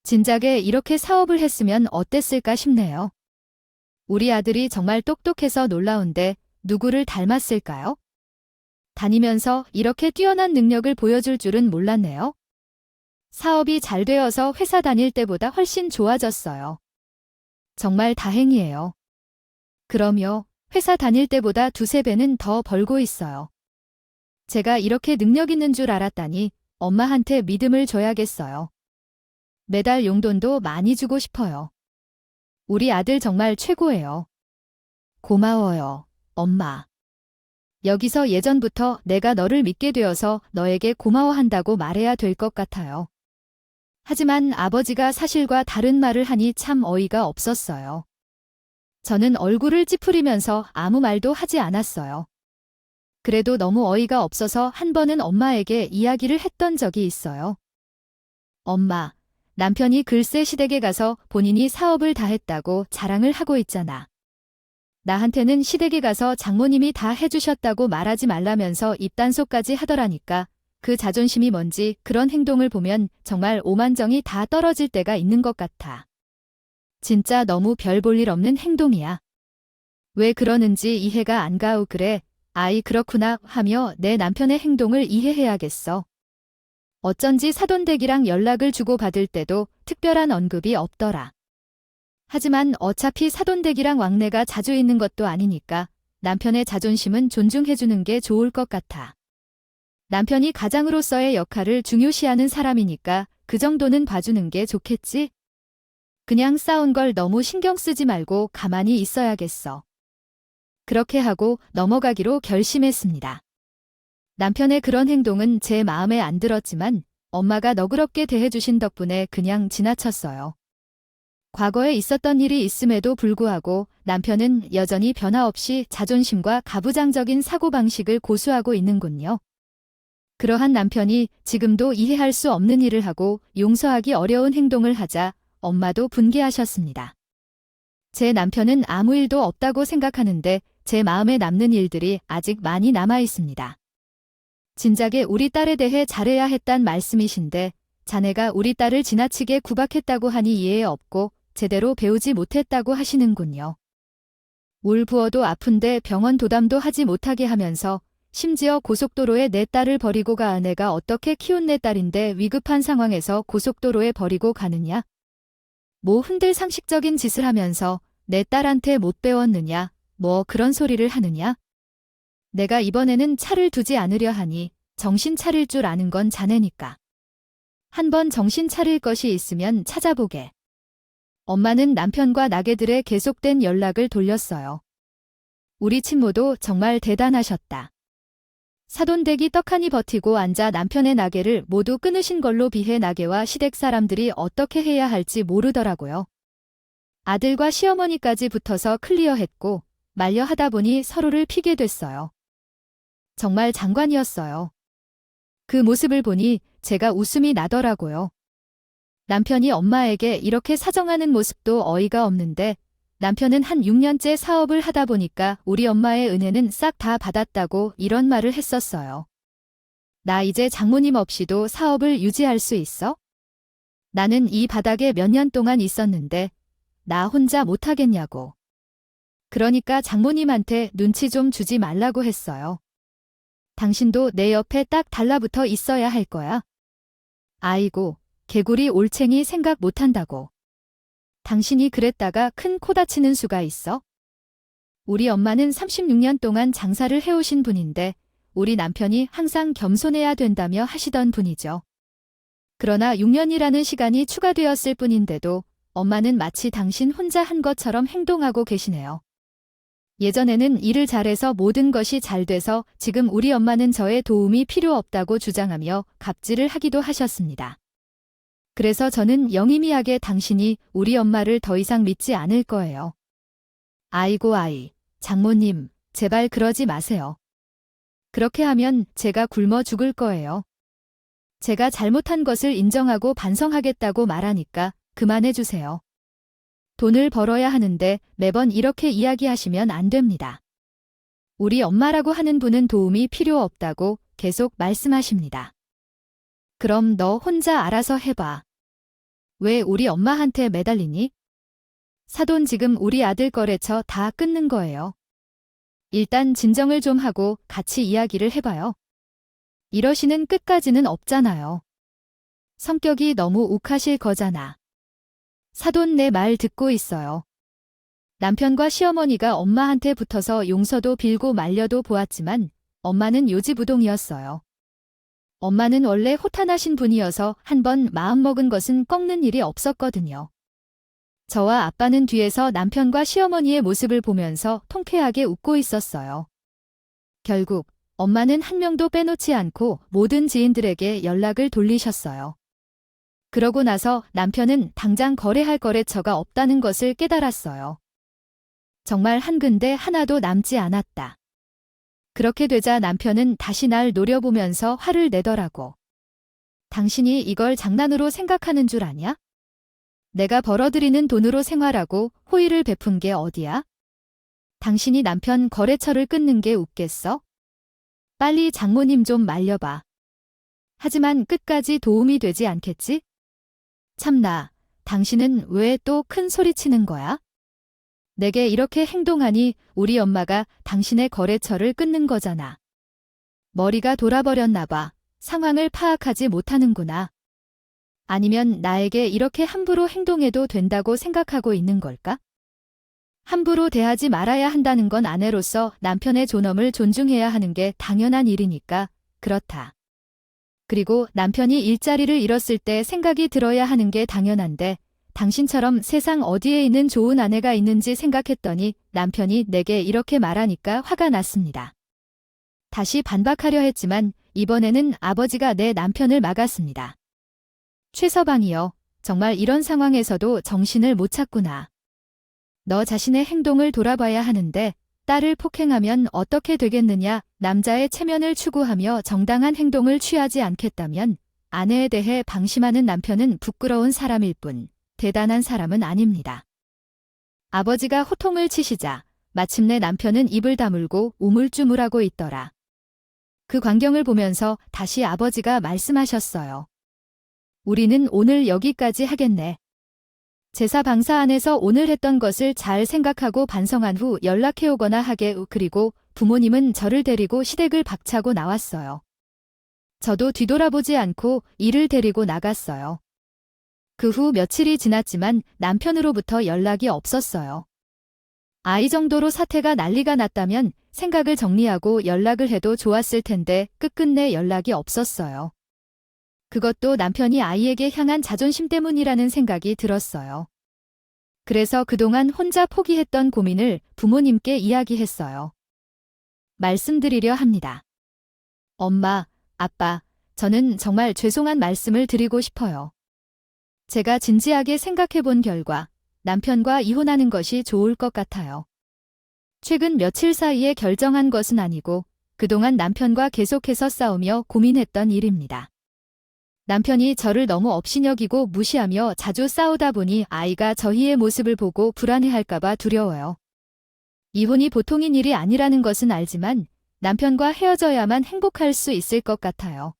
진작에 이렇게 사업을 했으면 어땠을까 싶네요. 우리 아들이 정말 똑똑해서 놀라운데 누구를 닮았을까요? 다니면서 이렇게 뛰어난 능력을 보여줄 줄은 몰랐네요. 사업이 잘 되어서 회사 다닐 때보다 훨씬 좋아졌어요. 정말 다행이에요. 그럼요, 회사 다닐 때보다 두세 배는 더 벌고 있어요. 제가 이렇게 능력 있는 줄 알았다니 엄마한테 믿음을 줘야겠어요. 매달 용돈도 많이 주고 싶어요. 우리 아들 정말 최고예요. 고마워요, 엄마. 여기서 예전부터 내가 너를 믿게 되어서 너에게 고마워한다고 말해야 될 것 같아요. 하지만 아버지가 사실과 다른 말을 하니 참 어이가 없었어요. 저는 얼굴을 찌푸리면서 아무 말도 하지 않았어요. 그래도 너무 어이가 없어서 한 번은 엄마에게 이야기를 했던 적이 있어요. 엄마, 남편이 글쎄 시댁에 가서 본인이 사업을 다 했다고 자랑을 하고 있잖아. 나한테는 시댁에 가서 장모님이 다 해주셨다고 말하지 말라면서 입단속까지 하더라니까. 그 자존심이 뭔지 그런 행동을 보면 정말 오만정이 다 떨어질 때가 있는 것 같아. 진짜 너무 별 볼 일 없는 행동이야. 왜 그러는지 이해가 안 가우 그래. 아이 그렇구나 하며 내 남편의 행동을 이해해야겠어. 어쩐지 사돈댁이랑 연락을 주고받을 때도 특별한 언급이 없더라. 하지만 어차피 사돈댁이랑 왕래가 자주 있는 것도 아니니까 남편의 자존심은 존중해주는 게 좋을 것 같아. 남편이 가장으로서의 역할을 중요시하는 사람이니까 그 정도는 봐주는 게 좋겠지? 그냥 싸운 걸 너무 신경 쓰지 말고 가만히 있어야겠어. 그렇게 하고 넘어가기로 결심했습니다. 남편의 그런 행동은 제 마음에 안 들었지만 엄마가 너그럽게 대해주신 덕분에 그냥 지나쳤어요. 과거에 있었던 일이 있음에도 불구하고 남편은 여전히 변화 없이 자존심과 가부장적인 사고방식을 고수하고 있는군요. 그러한 남편이 지금도 이해할 수 없는 일을 하고 용서하기 어려운 행동을 하자 엄마도 분개하셨습니다. 제 남편은 아무 일도 없다고 생각하는데 제 마음에 남는 일들이 아직 많이 남아 있습니다. 진작에 우리 딸에 대해 잘해야 했단 말씀이신데 자네가 우리 딸을 지나치게 구박했다고 하니 이해 없고 제대로 배우지 못했다고 하시는군요. 울 부어도 아픈데 병원 도담도 하지 못하게 하면서 심지어 고속도로에 내 딸을 버리고 가. 내가 어떻게 키운 내 딸인데 위급한 상황에서 고속도로에 버리고 가느냐? 뭐 흔들 상식적인 짓을 하면서 내 딸한테 못 배웠느냐? 뭐 그런 소리를 하느냐? 내가 이번에는 차를 두지 않으려 하니 정신 차릴 줄 아는 건 자네니까. 한번 정신 차릴 것이 있으면 찾아보게. 엄마는 남편과 나개들의 계속된 연락을 돌렸어요. 우리 친모도 정말 대단하셨다. 사돈댁이 떡하니 버티고 앉아 남편의 나개를 모두 끊으신 걸로 비해 나개와 시댁 사람들이 어떻게 해야 할지 모르더라고요. 아들과 시어머니까지 붙어서 클리어했고 말려 하다 보니 서로를 피게 됐어요. 정말 장관이었어요. 그 모습을 보니 제가 웃음이 나더라고요. 남편이 엄마에게 이렇게 사정하는 모습도 어이가 없는데 남편은 한 6년째 사업을 하다 보니까 우리 엄마의 은혜는 싹 다 받았다고 이런 말을 했었어요. 나 이제 장모님 없이도 사업을 유지할 수 있어? 나는 이 바닥에 몇 년 동안 있었는데 나 혼자 못하겠냐고. 그러니까 장모님한테 눈치 좀 주지 말라고 했어요. 당신도 내 옆에 딱 달라붙어 있어야 할 거야. 아이고, 개구리 올챙이 생각 못한다고. 당신이 그랬다가 큰 코 다치는 수가 있어? 우리 엄마는 36년 동안 장사를 해오신 분인데 우리 남편이 항상 겸손해야 된다며 하시던 분이죠. 그러나 6년이라는 시간이 추가되었을 뿐인데도 엄마는 마치 당신 혼자 한 것처럼 행동하고 계시네요. 예전에는 일을 잘해서 모든 것이 잘 돼서 지금 우리 엄마는 저의 도움이 필요 없다고 주장하며 갑질을 하기도 하셨습니다. 그래서 저는 영희미하게 당신이 우리 엄마를 더 이상 믿지 않을 거예요. 아이고 장모님, 제발 그러지 마세요. 그렇게 하면 제가 굶어 죽을 거예요. 제가 잘못한 것을 인정하고 반성하겠다고 말하니까 그만해 주세요. 돈을 벌어야 하는데 매번 이렇게 이야기하시면 안 됩니다. 우리 엄마라고 하는 분은 도움이 필요 없다고 계속 말씀하십니다. 그럼 너 혼자 알아서 해봐. 왜 우리 엄마한테 매달리니? 사돈 지금 우리 아들 거래처 다 끊는 거예요. 일단 진정을 좀 하고 같이 이야기를 해봐요. 이러시는 끝까지는 없잖아요. 성격이 너무 욱하실 거잖아. 사돈 내 말 듣고 있어요. 남편과 시어머니가 엄마한테 붙어서 용서도 빌고 말려도 보았지만 엄마는 요지부동이었어요. 엄마는 원래 호탕하신 분이어서 한번 마음먹은 것은 꺾는 일이 없었거든요. 저와 아빠는 뒤에서 남편과 시어머니의 모습을 보면서 통쾌하게 웃고 있었어요. 결국 엄마는 한 명도 빼놓지 않고 모든 지인들에게 연락을 돌리셨어요. 그러고 나서 남편은 당장 거래할 거래처가 없다는 것을 깨달았어요. 정말 한 군데 하나도 남지 않았다. 그렇게 되자 남편은 다시 날 노려보면서 화를 내더라고. 당신이 이걸 장난으로 생각하는 줄 아냐? 내가 벌어들이는 돈으로 생활하고 호의를 베푼 게 어디야? 당신이 남편 거래처를 끊는 게 웃겠어? 빨리 장모님 좀 말려봐. 하지만 끝까지 도움이 되지 않겠지? 참나, 당신은 왜 또 큰 소리 치는 거야? 내게 이렇게 행동하니 우리 엄마가 당신의 거래처를 끊는 거잖아. 머리가 돌아버렸나 봐. 상황을 파악하지 못하는구나. 아니면 나에게 이렇게 함부로 행동해도 된다고 생각하고 있는 걸까? 함부로 대하지 말아야 한다는 건 아내로서 남편의 존엄을 존중해야 하는 게 당연한 일이니까 그렇다. 그리고 남편이 일자리를 잃었을 때 생각이 들어야 하는 게 당연한데 당신처럼 세상 어디에 있는 좋은 아내가 있는지 생각했더니 남편이 내게 이렇게 말하니까 화가 났습니다. 다시 반박하려 했지만 이번에는 아버지가 내 남편을 막았습니다. 최서방이여, 정말 이런 상황에서도 정신을 못 차구나. 너 자신의 행동을 돌아봐야 하는데 딸을 폭행하면 어떻게 되겠느냐. 남자의 체면을 추구하며 정당한 행동을 취하지 않겠다면 아내에 대해 방심하는 남편은 부끄러운 사람일 뿐 대단한 사람은 아닙니다. 아버지가 호통을 치시자 마침내 남편은 입을 다물고 우물쭈물하고 있더라. 그 광경을 보면서 다시 아버지가 말씀하셨어요. 우리는 오늘 여기까지 하겠네. 제사 방사 안에서 오늘 했던 것을 잘 생각하고 반성한 후 연락해오거나 하게. 그리고 부모님은 저를 데리고 시댁을 박차고 나왔어요. 저도 뒤돌아보지 않고 이를 데리고 나갔어요. 그 후 며칠이 지났지만 남편으로부터 연락이 없었어요. 아이 정도로 사태가 난리가 났다면 생각을 정리하고 연락을 해도 좋았을 텐데 끝끝내 연락이 없었어요. 그것도 남편이 아이에게 향한 자존심 때문이라는 생각이 들었어요. 그래서 그동안 혼자 포기했던 고민을 부모님께 이야기했어요. 말씀드리려 합니다. 엄마, 아빠, 저는 정말 죄송한 말씀을 드리고 싶어요. 제가 진지하게 생각해 본 결과 남편과 이혼하는 것이 좋을 것 같아요. 최근 며칠 사이에 결정한 것은 아니고 그동안 남편과 계속해서 싸우며 고민했던 일입니다. 남편이 저를 너무 업신여기고 무시하며 자주 싸우다 보니 아이가 저희의 모습을 보고 불안해할까봐 두려워요. 이혼이 보통인 일이 아니라는 것은 알지만 남편과 헤어져야만 행복할 수 있을 것 같아요.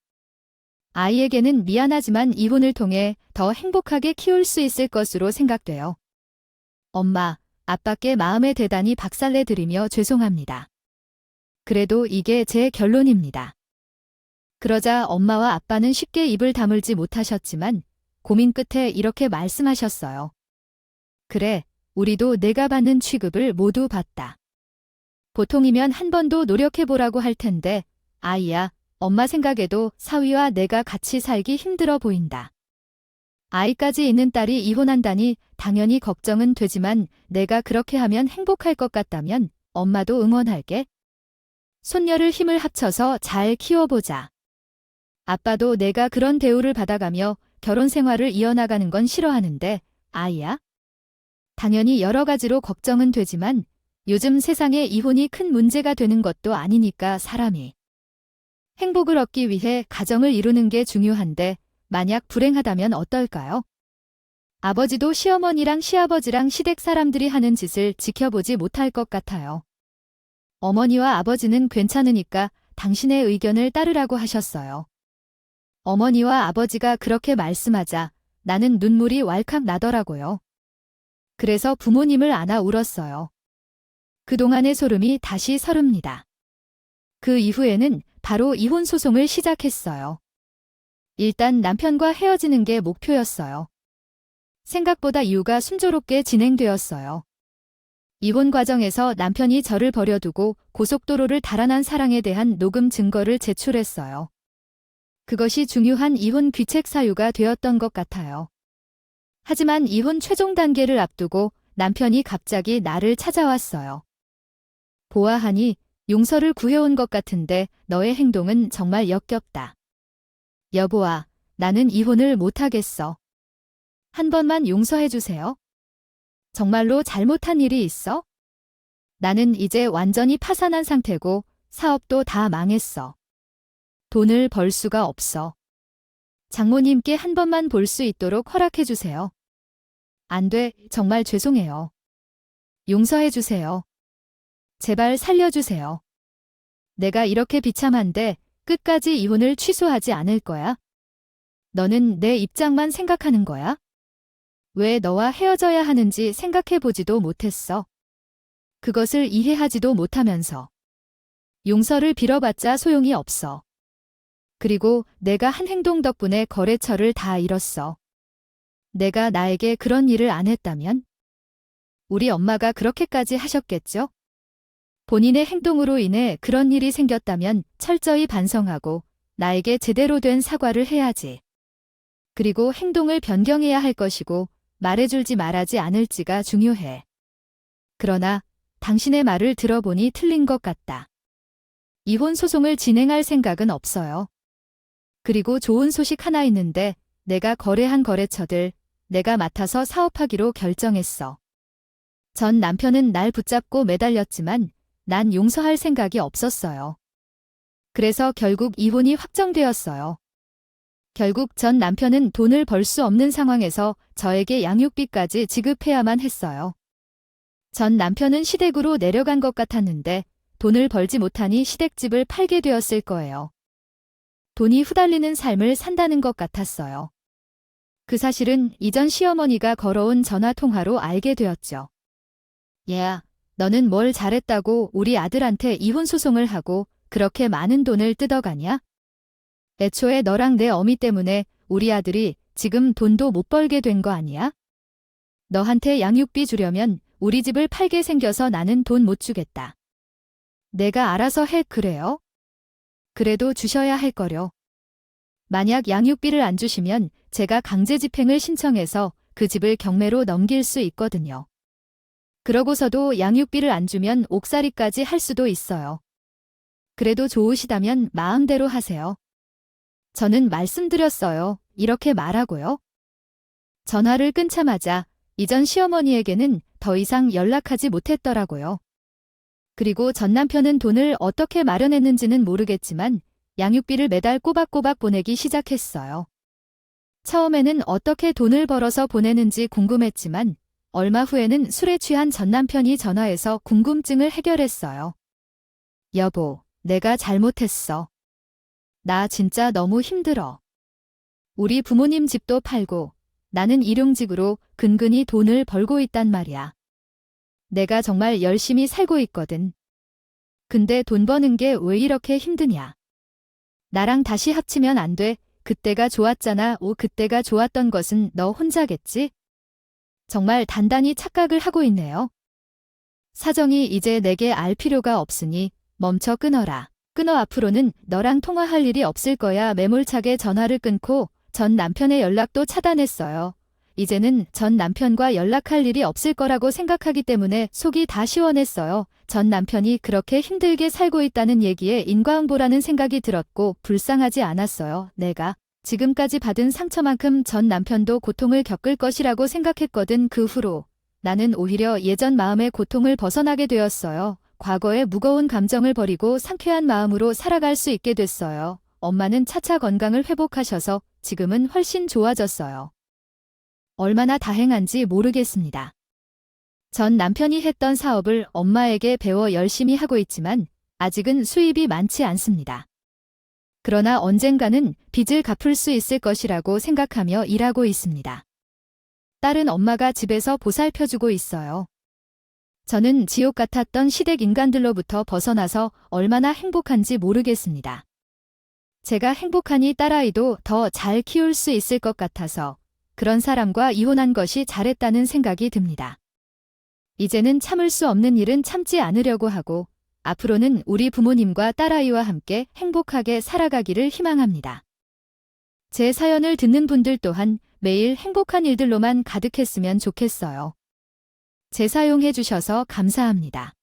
아이에게는 미안하지만 이혼을 통해 더 행복하게 키울 수 있을 것으로 생각돼요. 엄마, 아빠께 마음에 대단히 박살내드리며 죄송합니다. 그래도 이게 제 결론입니다. 그러자 엄마와 아빠는 쉽게 입을 다물지 못하셨지만 고민 끝에 이렇게 말씀하셨어요. 그래, 우리도 내가 받는 취급을 모두 받다. 보통이면 한 번도 노력해보라고 할 텐데 아이야, 엄마 생각에도 사위와 내가 같이 살기 힘들어 보인다. 아이까지 있는 딸이 이혼한다니 당연히 걱정은 되지만 내가 그렇게 하면 행복할 것 같다면 엄마도 응원할게. 손녀를 힘을 합쳐서 잘 키워보자. 아빠도 내가 그런 대우를 받아가며 결혼 생활을 이어나가는 건 싫어하는데, 아이야? 당연히 여러 가지로 걱정은 되지만 요즘 세상에 이혼이 큰 문제가 되는 것도 아니니까 사람이 행복을 얻기 위해 가정을 이루는 게 중요한데 만약 불행하다면 어떨까요? 아버지도 시어머니랑 시아버지랑 시댁 사람들이 하는 짓을 지켜보지 못할 것 같아요. 어머니와 아버지는 괜찮으니까 당신의 의견을 따르라고 하셨어요. 어머니와 아버지가 그렇게 말씀하자 나는 눈물이 왈칵 나더라고요. 그래서 부모님을 안아 울었어요. 그동안의 소름이 다시 서릅니다. 그 이후에는 바로 이혼 소송을 시작했어요. 일단 남편과 헤어지는 게 목표였어요. 생각보다 이유가 순조롭게 진행되었어요. 이혼 과정에서 남편이 저를 버려두고 고속도로를 달아난 사랑에 대한 녹음 증거를 제출했어요. 그것이 중요한 이혼 귀책 사유가 되었던 것 같아요. 하지만 이혼 최종 단계를 앞두고 남편이 갑자기 나를 찾아왔어요. 보아하니 용서를 구해온 것 같은데 너의 행동은 정말 역겹다. 여보아, 나는 이혼을 못하겠어. 한 번만 용서해주세요. 정말로 잘못한 일이 있어? 나는 이제 완전히 파산한 상태고 사업도 다 망했어. 돈을 벌 수가 없어. 장모님께 한 번만 볼 수 있도록 허락해주세요. 안 돼, 정말 죄송해요. 용서해주세요. 제발 살려주세요. 내가 이렇게 비참한데 끝까지 이혼을 취소하지 않을 거야? 너는 내 입장만 생각하는 거야? 왜 너와 헤어져야 하는지 생각해보지도 못했어. 그것을 이해하지도 못하면서. 용서를 빌어봤자 소용이 없어. 그리고 내가 한 행동 덕분에 거래처를 다 잃었어. 내가 나에게 그런 일을 안 했다면? 우리 엄마가 그렇게까지 하셨겠죠? 본인의 행동으로 인해 그런 일이 생겼다면 철저히 반성하고 나에게 제대로 된 사과를 해야지. 그리고 행동을 변경해야 할 것이고 말해줄지 말하지 않을지가 중요해. 그러나 당신의 말을 들어보니 틀린 것 같다. 이혼 소송을 진행할 생각은 없어요. 그리고 좋은 소식 하나 있는데 내가 거래한 거래처들 내가 맡아서 사업하기로 결정했어. 전 남편은 날 붙잡고 매달렸지만 난 용서할 생각이 없었어요. 그래서 결국 이혼이 확정되었어요. 결국 전 남편은 돈을 벌 수 없는 상황에서 저에게 양육비까지 지급해야만 했어요. 전 남편은 시댁으로 내려간 것 같았는데 돈을 벌지 못하니 시댁집을 팔게 되었을 거예요. 돈이 후달리는 삶을 산다는 것 같았어요. 그 사실은 이전 시어머니가 걸어온 전화통화로 알게 되었죠. 얘야, 너는 뭘 잘했다고 우리 아들한테 이혼 소송을 하고 그렇게 많은 돈을 뜯어가냐? 애초에 너랑 내 어미 때문에 우리 아들이 지금 돈도 못 벌게 된 거 아니야? 너한테 양육비 주려면 우리 집을 팔게 생겨서 나는 돈 못 주겠다. 내가 알아서 해 그래요? 그래도 주셔야 할 거려. 만약 양육비를 안 주시면 제가 강제 집행을 신청해서 그 집을 경매로 넘길 수 있거든요. 그러고서도 양육비를 안 주면 옥살이까지 할 수도 있어요. 그래도 좋으시다면 마음대로 하세요. 저는 말씀드렸어요. 이렇게 말하고요. 전화를 끊자마자 이전 시어머니에게는 더 이상 연락하지 못했더라고요. 그리고 전 남편은 돈을 어떻게 마련했는지는 모르겠지만 양육비를 매달 꼬박꼬박 보내기 시작했어요. 처음에는 어떻게 돈을 벌어서 보내는지 궁금했지만 얼마 후에는 술에 취한 전 남편이 전화해서 궁금증을 해결했어요. 여보, 내가 잘못했어. 나 진짜 너무 힘들어. 우리 부모님 집도 팔고 나는 일용직으로 근근히 돈을 벌고 있단 말이야. 내가 정말 열심히 살고 있거든. 근데 돈 버는 게 왜 이렇게 힘드냐. 나랑 다시 합치면 안 돼. 그때가 좋았잖아. 그때가 좋았던 것은 너 혼자겠지? 정말 단단히 착각을 하고 있네요. 사정이 이제 내게 알 필요가 없으니 멈춰 끊어라. 끊어 앞으로는 너랑 통화할 일이 없을 거야 매몰차게 전화를 끊고 전 남편의 연락도 차단했어요. 이제는 전 남편과 연락할 일이 없을 거라고 생각하기 때문에 속이 다 시원했어요. 전 남편이 그렇게 힘들게 살고 있다는 얘기에 인과응보라는 생각이 들었고 불쌍하지 않았어요. 내가 지금까지 받은 상처만큼 전 남편도 고통을 겪을 것이라고 생각했거든. 그 후로 나는 오히려 예전 마음의 고통을 벗어나게 되었어요. 과거의 무거운 감정을 버리고 상쾌한 마음으로 살아갈 수 있게 됐어요. 엄마는 차차 건강을 회복하셔서 지금은 훨씬 좋아졌어요. 얼마나 다행한지 모르겠습니다. 전 남편이 했던 사업을 엄마에게 배워 열심히 하고 있지만 아직은 수입이 많지 않습니다. 그러나 언젠가는 빚을 갚을 수 있을 것이라고 생각하며 일하고 있습니다. 딸은 엄마가 집에서 보살펴주고 있어요. 저는 지옥 같았던 시댁 인간들로부터 벗어나서 얼마나 행복한지 모르겠습니다. 제가 행복하니 딸아이도 더 잘 키울 수 있을 것 같아서 그런 사람과 이혼한 것이 잘했다는 생각이 듭니다. 이제는 참을 수 없는 일은 참지 않으려고 하고 앞으로는 우리 부모님과 딸아이와 함께 행복하게 살아가기를 희망합니다. 제 사연을 듣는 분들 또한 매일 행복한 일들로만 가득했으면 좋겠어요. 재사용해 주셔서 감사합니다.